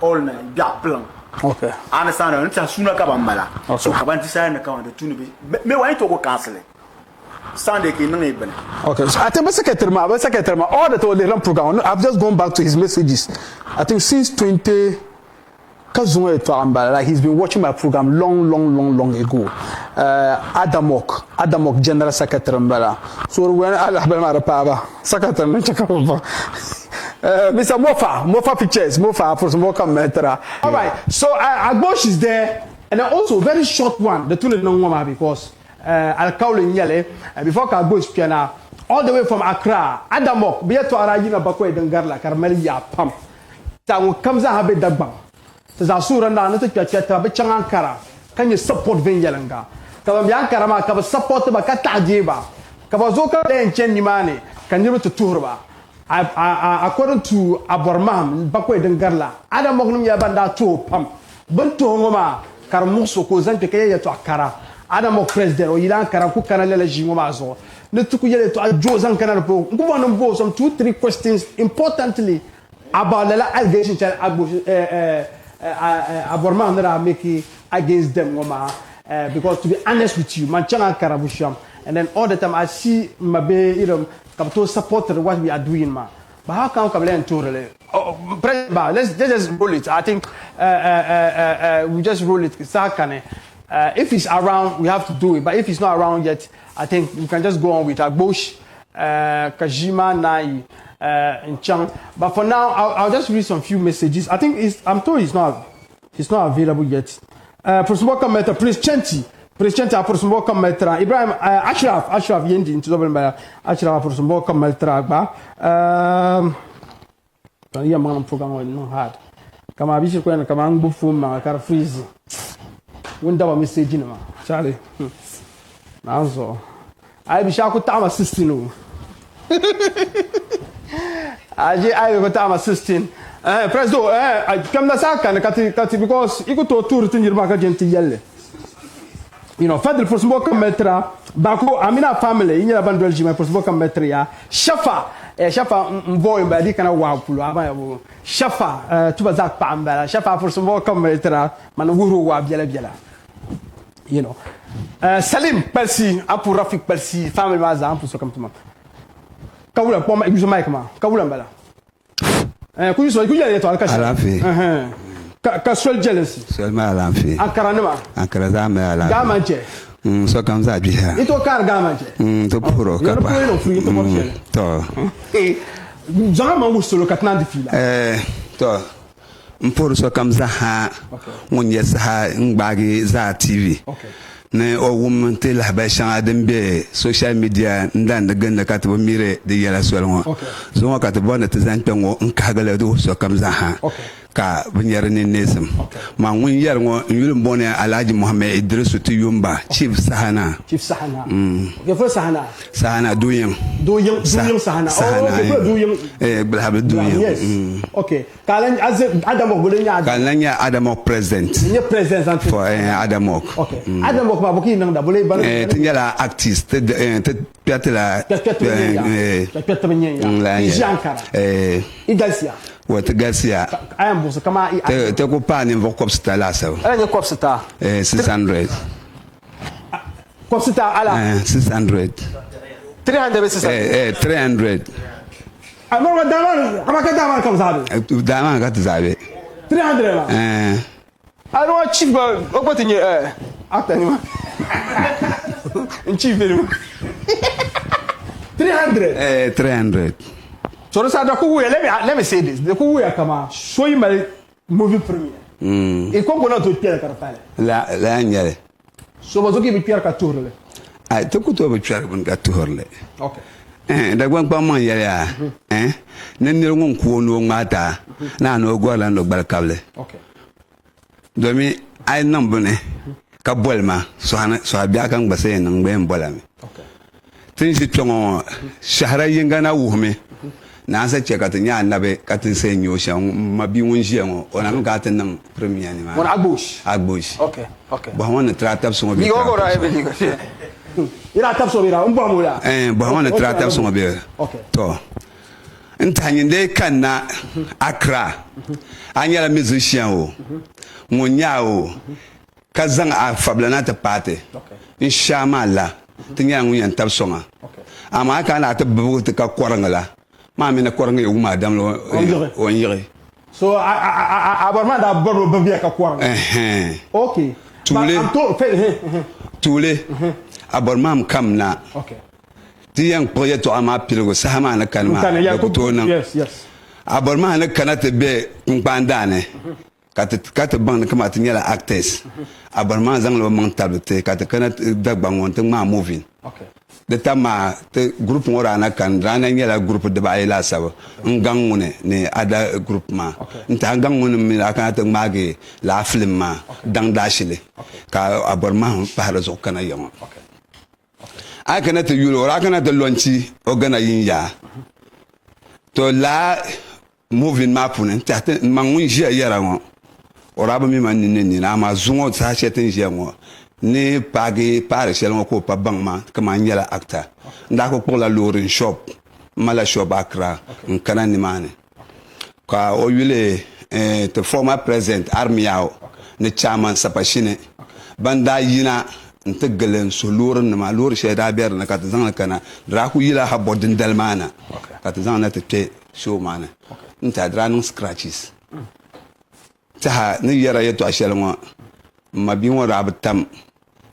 All night, black plum. Okay. I understand. It's a sooner Cabambala. So Cabanti sign account the two. Me want to go canceling. Sunday can even. Okay. So I think Secretary, all the told the program. I've just gone back to his messages. I think since 20. Like he's been watching my program long ago. Adamok General Secretary Mbala. So when Allah Belmar Pava, Secretary Chakapa. Mr. Mofa Pictures, Mofa for some welcome metra. All right, so Agbosh is there, and also very short one, the two no because Al Kaulin Yele, before Agbosh Piana, all the way from Accra, Adamok, Beato Arajina Bakwe Dengarla, Carmelia Pump. That comes a habit Dagbang. Zasura na to chata be Ankara. Can you support Vinjalanga? Kabambiankara ma kaba support ba kata jiba. Kabazoka den chenimani. Can you to Turba? According to Abormam, Bakwe Dengarla, Adam Mognum Yabanda to pump. Bunto Ngoma, Karamuso Kozante Kaya to Akara, Adam of President or Ilan Karakukana Jimazo. The Tukuya to Jozan Kanapo. Go on and some 2-3 questions importantly about the allegations Abormam that are making against them, because to be honest with you, Manchanga Karabusham, and then all the time I see Mabe, to support what we are doing, man. But how can we learn totally? Let's just roll it. I think we just roll it. If he's around, we have to do it. But if he's not around yet, I think we can just go on with Agbosh, Kajima, Nai, and Chang. But for now, I'll just read some few messages. I think I'm told he's not available yet. Please, Chanti. Presidente a porsumo comme metra Ibrahim Ashraf yendi into double mara Ashraf porsumo comme metra ba ya manam program no hard kama bishi ko kama ngufu ma kar freeze wunda ba message na ma chale nazo ai bisha ko tama 16 no aje ai ko tama 16 president kam na saka na kati because iko to tour tinjir ma ka gente yelle. Fadil for some work metra Bako Amina family in your bandwell Jima for some work metria Shafa boy by the kind of wow pulo Shafa to Bazak Pambala Shafa for some work metra Manuru wa Biela Salim Percy Apu Rafik Percy family Maza Ampu so come to Kawula Poma Exumaica Kawula Bala could you so you get to Alcashi Casual jealousy. So my lamfi. Ankaranema. Ankarazame ala. Gamaje. So comes that here. It will car gamaje. To puro. To. Zama was to look at Nandifila. To. Mporo so comes ha. One yes ha Mbagi za TV. Okay. Ne o woman tell ha shan adembe social media ndan de ganda katbo mire de yala swelon. Okay. Zo katbo na tezantango nkagale do so comes ha. Okay. Ka bunyarni nesem ma won yarwo yulum bone Alhaji Mohammed Idris Tuyumba Chief Sahana ke fo Sahana doyen Sahana blahab doyen okay kalan Adamok bolenya Adamok president for Adamok okay Adamok ba boki nang da bolay ban tinyala artist te piatela Igalsia What Garcia? I am Bosa Kama. Te compagni in Vocopsta Lassa. I Copsta 600. Copsta alla 600. 300 300. I'm not Daman comes out. Daman got Zabe. 300. I don't want cheap, but in your after in cheap. 300. 300. So let me say this. The Kuya Kama show you my movie premiere. E come to Pierre Carpale. La Agnale. So was okay with Pierre Caturle. I took it over Cherubin Caturle. Okay. The one Pama ya, Then you won't call no matter. Now no Gualan no Balcable. Okay. Domi, I number Cabolma, so I be a gang bassin and Bembolami. Okay. Things it on Shahara Yangana Wumi. Na asa cheka tanya nabe katin se nyosha mabi wonjia ngo ona ngata nang premier ni ma wona Agbosh okay ba wona trata so bi go ra ebe digo ira tap so bira umba mo la ba wona trata so be okay to ntanye de kana Accra anyala musician o monya o kazang a fablanata pate inshallah tanya nguyan tap so ma ama kana ta bubu ta korangala Mamma corne uma damlo on yere. So I Aborma da borro bavia ka kwang. Okay. To tule abormam kamna ti yang projet to ama pilgo sahama na kanma to na yes aborma na kanate be ngpandane kat bang kama tinyala actors aborma zang lo mang tabte kat kanat dagbang won tang ma moving de tama te groupe ngora na kan rana nyala groupe de ba ila sabo ngangune ne ada groupe ma nta ngangune mi aka ta magi la film ma dang dashile ka aborma para zo kana yong aka na te yulo aka na te lonchi o gana yinya to la moving ma punen ta mangun jia yara ngo ora ba mi man ni na ma zungo sa chetin jia ngo ni pagi pare sel ko pa bang ma kama nyala acta ndako pour la lorin shop mala shop akra nkana ni mane ka o yule te former president armiao ne chairman sapashine banda yina ntegelen so lorin ma lor sheda ber na ka zan kana dra ku yila ha bodin dalmana ka zan na te show mana nta dra no scratches ta ni yara yeto ashel mo mabi won rabatam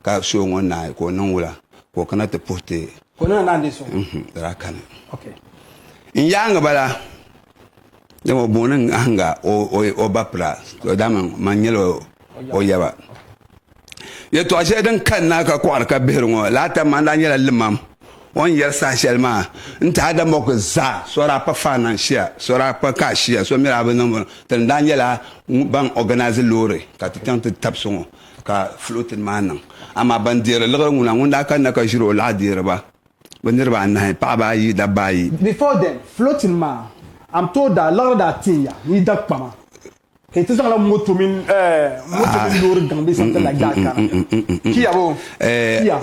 ka show ngon na ko non wula ko kana te porte ko na nande so rakana in yanga bala demo bonan hanga o bapra to daman manyelo o yaba yeto ashe dan kan naka ko arka behirngo lata man dan yela limam on yer sa shelma nta da moko za sora pa financial sora pa cashier so mira ban tan dan yela ban organize lore ka tante tapsongo ka floating manan ama bandira lagar ngunda kan naka jiro la dira ba bandir ba na pa ba yi da ba yi before then floating man I'm told that lagar da tinya ni dak pama it is la motomin lor gambe something like that ki yabo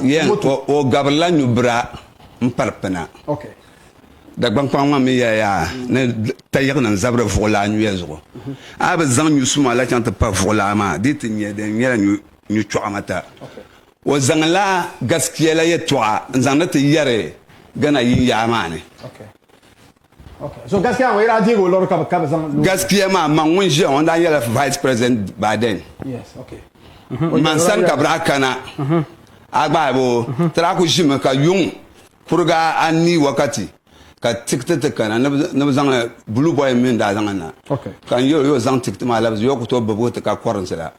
yeah o gabla nyubra mparpana da gbankpang mi ya ne tayir nan zabra vola nyezo aba zan nyusuma la chanta pa vola ma dit nye de nyela nyu chwamata o zan la gaskiya la yetwa zan na tiyare gana yi ya mane so gaskiya wa ira digo lor ka zan gaskiya ma mangun je on da yela vice president Biden yes man san kabra kana agba bo tra ku jima ka yung purga anni wakati ka tiktete kana na zanga blue boy min da zanga na kan yo zang tikte ma labs yo ko to babo te ka koran sala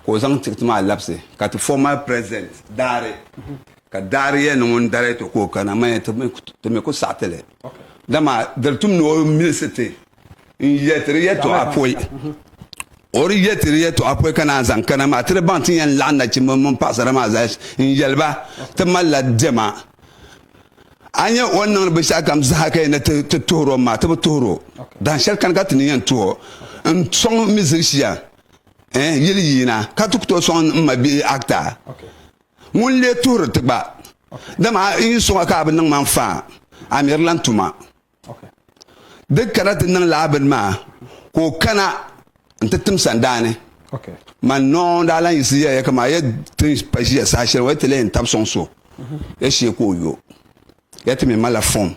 ko zang tikte ma labs ka to former president dare ka dare ye no mon dare to ko kana ma to me ko satele dama daltum no ministre in yetre to apoy ori yetre to apoy kana zan kana ma tre bantin yan landa ci mon pasara ma za in yelba te malla dema anya wannan ba sha kam za kai na ta toro ma ta toro dan shar kan gatin yan to en son musicien yili yina ka to son ma bi acta mun le toro te ba dama in so ka abin nan man fa amirlan tuma duk karatin nan labin ma ko kana nta tim sandane man non da lan yisi ya kama ya tin paji ya sa shir wa tele en tap son so ya she ko yo ya timi mala form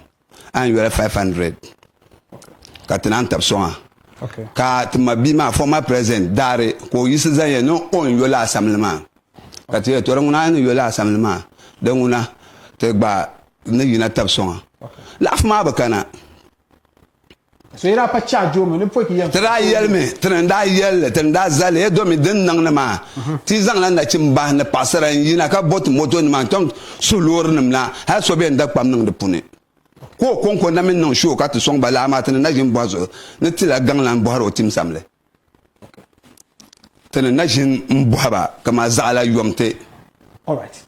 an yo 500 ka tinan tap son ka tuma bi ma former president dare ko yisi zan ya no on yo la assemblement ka te to nguna yo la assemblement de nguna te gba ne yina tap son la fma ba kana so ira pa charge mo ne po ki yam tra yelme trenda yel trenda zale do mi den nang na ma ti zang la na chimba na pasara yina ka bot moto ni ma ton sulor nim na ha so be ndak pam nang de pune ko kon na min nang show ka to song bala ma tan na jim bozo ne ti la gang lan boharo tim samle tan na jin mbohaba kama zala yomte all right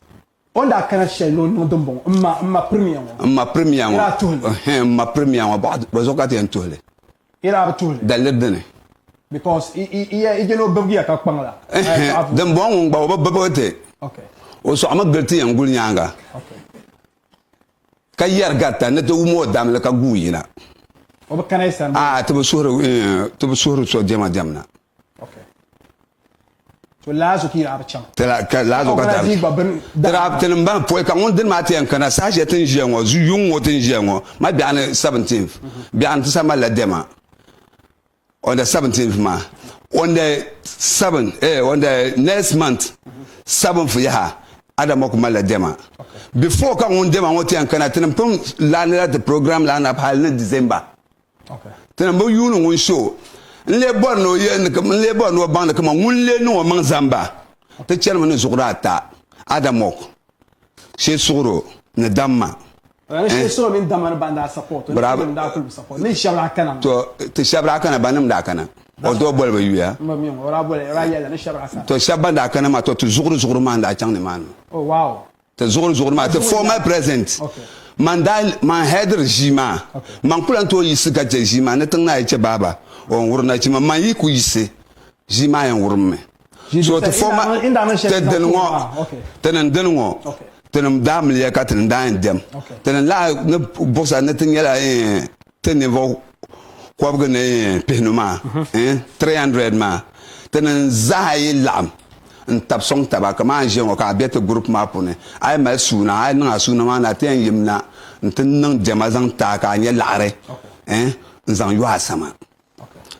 onda kana shell no dombo ma premier ba zo ka te entole ira batule dalledene because i no babgi aka kpangla dem bon ba babote o so ama gelti yan gul nyanga ka yar gata ne to mo dam la ka guyina o ba kana san to suru so jamna so lazo ki archam lazo ka dara ten ban po ka on den mate en kana sa je ten jengo zu yung o ten jengo ma bi an 17th bi an to sama la dema on the 17th on the 7th on the next month 7th ya adamo ko mala dema before ka on dema woti an kana tin pum la na the program la na hal na December tin bo yunu ngun show le borno ye le borno bande kama ngun le no man zamba te chelma ne zugrata adamo she sugro ne damma she sugro min damma banda support ni shabra kana to te shabra kana banam da kana o do bol ba yuya to shabanda kana ma to zugru man da chang ne man oh wow te zugru ma te former president mandal man head regime man kulan to yisiga regime ne tan na ye baba on wurna ci man yi ku yise jima yan wurme so te former te denwo denwo tenem dam le ka ten dan dem ten la ne bossa ne ten yala ten niveau ko ba ne penuma 300 ma ten zai lam en tap song tabaka ma je ko ka bet group ma pone ay ma suna ay na suna ma na ten yimna ten nan jama zang ta ka nya lare zang yo asama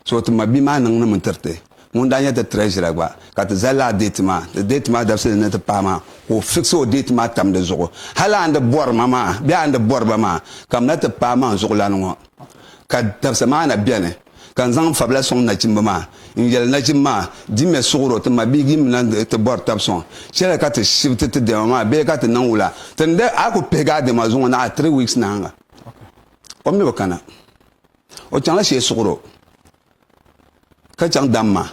so to ma bi ma nan na muterte mun da nya de treasure ba ka te zala date ma da se ne te pa ma ko fixe o date ma tam de zogo hala ande bor mama bi ande bor ba ma kam na te pa ma zogo la no ka da se ma na biene kan zang fabla son na chimba ma ingel na chimma di me sugro te ma bi gim na te bor tab son chere ka te shift te de ma be ka te nan wula tende ako pega de ma zongo na 3 weeks na nga o me bakana o changa she sugro ka chang damma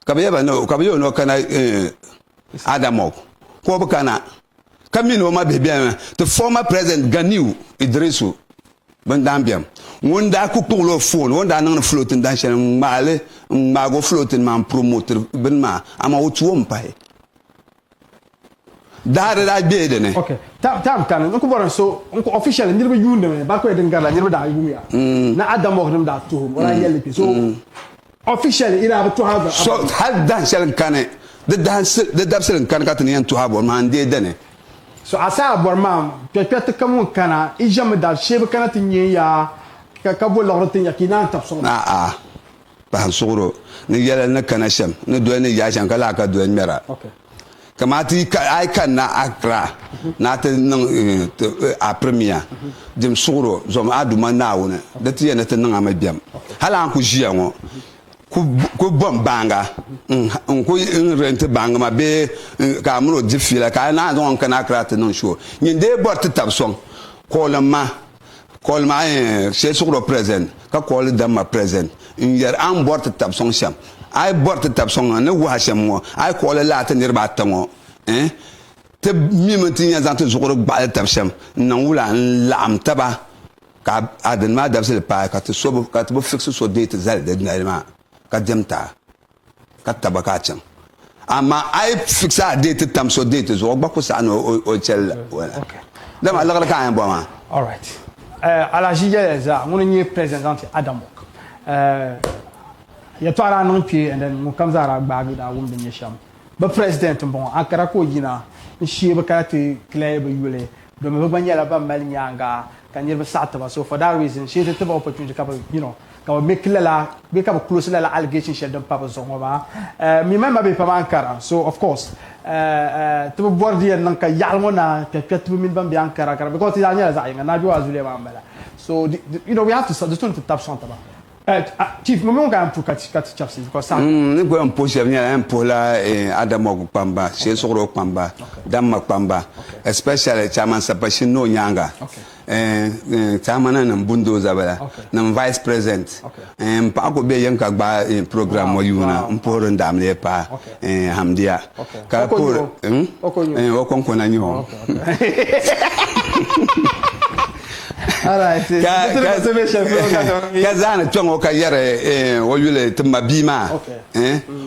kabaya no kabayo no kana adamo ko bakana kamino ma be bien the former president Ganiu Idrisu bandambiam wonda ku kulo phone wonda nan floating dan shen male mago floating man promoter benma ama otuo mpai dare da bede ne okay tam kan ko boran so ko official ndirbe yunde me ba ko e ngala ndirbe da yumya na adamo ko da to wala yelli so officially ina to have so had dan shen kane the dabsel kan ka tani to have man de dene so asa borma pepet kamun kana ijam dal shebe kana tinye ya ka bo loro tinya kina tapso ba sugro ni yala na kana sham ni do ne ya shan kala ka do mera okay kamati ay kan na akra na te nan a premier dim sugro zo ma aduma na wona da tiye na te nan amabiam hala an ku jiya ngo ku bom banga ko rente banga ma be ka muro difila ka na don kana krate non show nyinde bort tabson kolma she sugro present ka kol dama present yer an bort tabson sham ay bort tabson ne wa sham mo ay kol la ta nirba tango te mimenti nya zante sugro ba tabsham nan wula lam taba ka adan ma dabsel pa ka te so ka te fixe so date zal de ma ka demta ka tabaka chan ama ay fixa date tam so date zo gba ko sa no o chel wala dama la ka en boma all right ala jiyeza mun ni president adamok ya to ara non pi and then mun kamzara gba bi da wum de nyesham ba president bon akara ko yina shi ba ka te club yule do me ba nyala ba mal nyanga kan yirba sata ba so for that reason she te ba opportunity ka ka make la be ka close la allegation she don papa zongo ba mi mema be pa Ankara so of course to bordi nan ka yalmo na pet min ban bi Ankara kara because ya nyala za na jo azule ba mbala so you know we have to start to tap santa ba chief mo nga ampu kat chapsi because sa ni go ampu chef ni ampu la adamo pamba she sogro pamba damma pamba especially chairman sapashi no nyanga chairman na mbundo zabala na vice president pa ko be yanka gba program mo yuna mporo ndamle pa hamdia ka por o konko na nyo alright ka zana tongo ka yare o yule tumba bima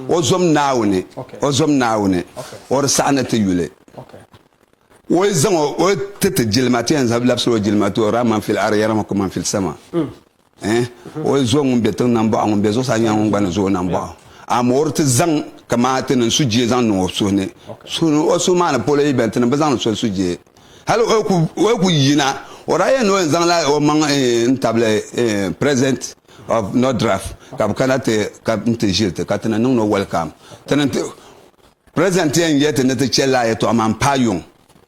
o zom naune o sana te yule o zango o tete jilmati en zabla so jilmati o raman fil ariyara ma kuma fil sama o zongo beton namba on bezo sa nyang ngban zo namba amor te zang kamate nan suje zang no so ne so o so mana pole bentin bazan so suje halo o ku yina ora no zangla o man table present of no draft kab kanate kab ntejilte katana no welcome tenante present yen yet ne te chela yeto am payun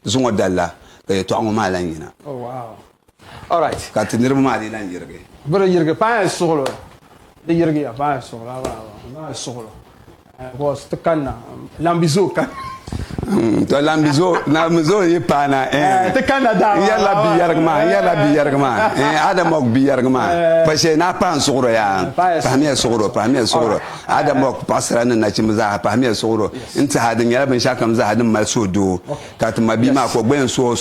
zuŋo dalla ka yɛltɔɣa ŋɔ maa lan yina Oh wow. All right. ka ti niriba maa di lan yirigi Bro yirge pa ya suglo. De yirge ya pa ya suglo. Ba suglo. Was te kanna lambizo kan. to lambizo yi paana Te kanna da. yalla bi yargma adam ok bi yargma parce que na pan sugro ya pahmiya sugro adam ok pasra na chimza pahmiya sugro inta hadin yalla ban shakam za hadin mal sodo ka ta mabi ma ko gben so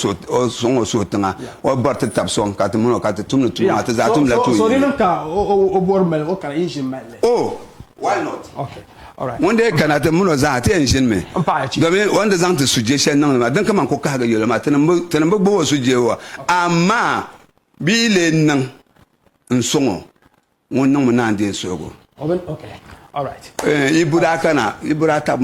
tanga o barta tabson ka ta muno ka ta tumnu tuma ta za tum la tu so ni ka o bormel o kan injin mel. oh why not Okay. All right. wanda kana ta muno za ta yin me Mpachi. domin wanda zan ta suggestion nan ma dan kaman ko ka ga yola ma tanan bo sujewa amma bile nan in songo wannan mun nan de sogo Okay. All right. ibura ta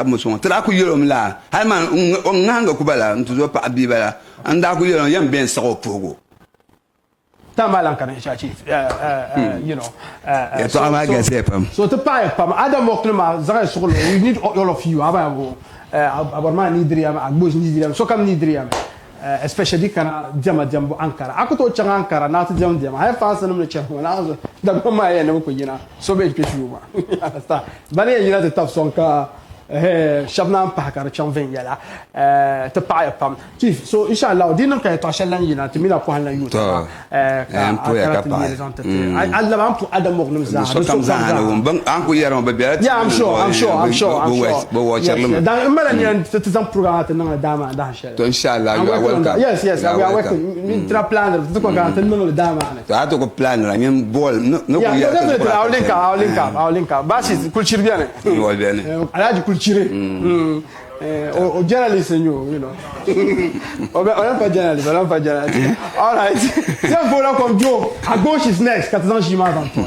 mu songo tra ku yola mla hay man nganga ku bala ntuzo pa bibala anda ku yola yan ben sago pogo Tamalan kan chief. You know. to ama ga sepam So to pay pam Adam Moklema zara suglo. We need all of you. Abarma nidriyam, agbos nidriyam. So kam nidriyam. Especially kana jambo Ankara. Ako to changa Ankara na to jam. Hay fasa no changa na da mama ya no ko yina. So be peshuma. Understand? Bani yina te taf sonka shabna pakar chamven yala te pay pam. Chief, so inshallah dinan kay to shallan yina te mina ko halan yuta. Allah ma pour Adam Moklem za. so kam za na ban an ku yaron ba biya Yeah, I'm sure. bo wa charlem Dan malan yan te zam programme te nan dama da shel. to inshallah you are welcome Yes, we are working. We tra plan te ko ga te nan dama ne. to ato ko plan la ngem bol no ko Yeah, ya definitely. I'll link up. Basi culture bien. wa bien Alaji culture. O journalist you know. On pas journalist. All right. Tiens, voilà comme Joe. À gauche is next. 400 Jima dans